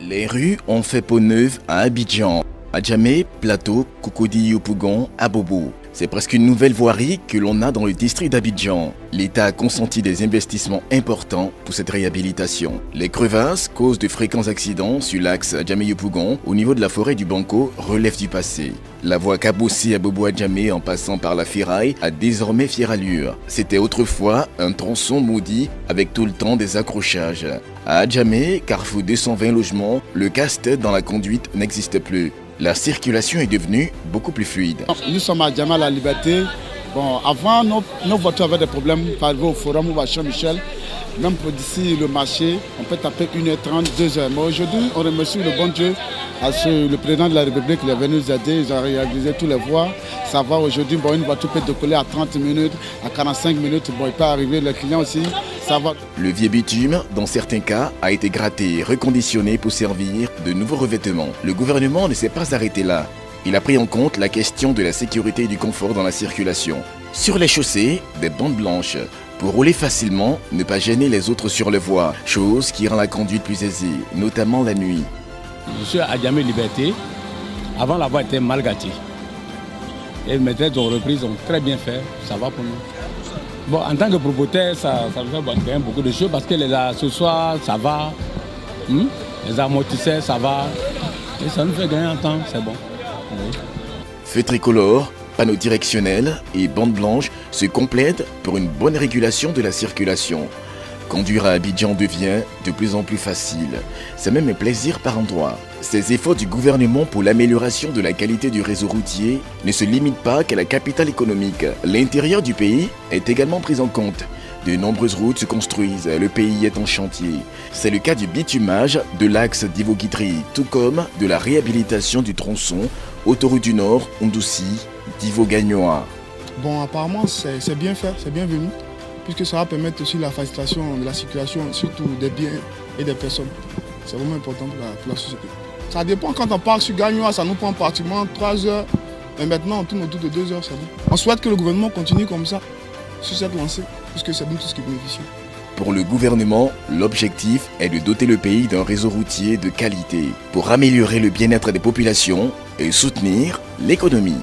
Les rues ont fait peau neuve à Abidjan, à Djamé, Plateau, Cocody, Yopougon, à Bobo. C'est presque une nouvelle voirie que l'on a dans le district d'Abidjan. L'État a consenti des investissements importants pour cette réhabilitation. Les crevasses, cause de fréquents accidents sur l'axe Djamé-Yopougon au niveau de la forêt du Banco, relèvent du passé. La voie Kabossi à Bobo à Djamé en passant par la ferraille a désormais fière allure. C'était autrefois un tronçon maudit avec tout le temps des accrochages. À Djamé, carrefour 220 logements, le casse-tête dans la conduite n'existe plus. La circulation est devenue beaucoup plus fluide. Nous sommes à Djamé à la Liberté. Bon, avant, nos voitures avaient des problèmes pour arriver au forum ou à Saint-Michel. Même pour d'ici le marché, on peut taper 1h30, 2h. Mais aujourd'hui, on remercie le bon Dieu. Le président de la République il est venu nous aider, ils ont réalisé tous les voies. Ça va aujourd'hui, bon, une voiture peut décoller à 30 minutes, à 45 minutes. Bon, il peut arriver, le client aussi, ça va. Le vieux bitume, dans certains cas, a été gratté et reconditionné pour servir de nouveaux revêtements. Le gouvernement ne s'est pas arrêté là. Il a pris en compte la question de la sécurité et du confort dans la circulation. Sur les chaussées, des bandes blanches. Pour rouler facilement, ne pas gêner les autres sur les voies, chose qui rend la conduite plus aisée, notamment la nuit. Je suis à Djamé Liberté. Avant, la voie était mal gâtée. Et maintenant, ils ont repris, ils ont très bien fait. Ça va pour nous. Bon, en tant que propriétaire, ça nous fait gagner beaucoup de choses parce que les accessoires, ça va. Les amortisseurs, ça va. Et ça nous fait gagner en temps, c'est bon. Oui. Feux tricolores, panneaux directionnels et bandes blanches se complètent pour une bonne régulation de la circulation. Conduire à Abidjan devient de plus en plus facile. C'est même un plaisir par endroits. Ces efforts du gouvernement pour l'amélioration de la qualité du réseau routier ne se limitent pas qu'à la capitale économique. L'intérieur du pays est également pris en compte. De nombreuses routes se construisent, le pays est en chantier. C'est le cas du bitumage de l'axe d'Ivo-Guitry, tout comme de la réhabilitation du tronçon autoroute du Nord, Ondoussi, d'Ivo-Gagnoa. Bon, apparemment, c'est bien fait, c'est bienvenu, puisque ça va permettre aussi la facilitation de la circulation, surtout des biens et des personnes. C'est vraiment important pour la société. Ça dépend, quand on part sur Gagnoa, ça nous prend pratiquement 3 heures. Et maintenant, on tourne autour de 2 heures, c'est bon. On souhaite que le gouvernement continue comme ça, sur cette lancée, puisque c'est nous tous qui bénéficions. Pour le gouvernement, l'objectif est de doter le pays d'un réseau routier de qualité pour améliorer le bien-être des populations et soutenir l'économie.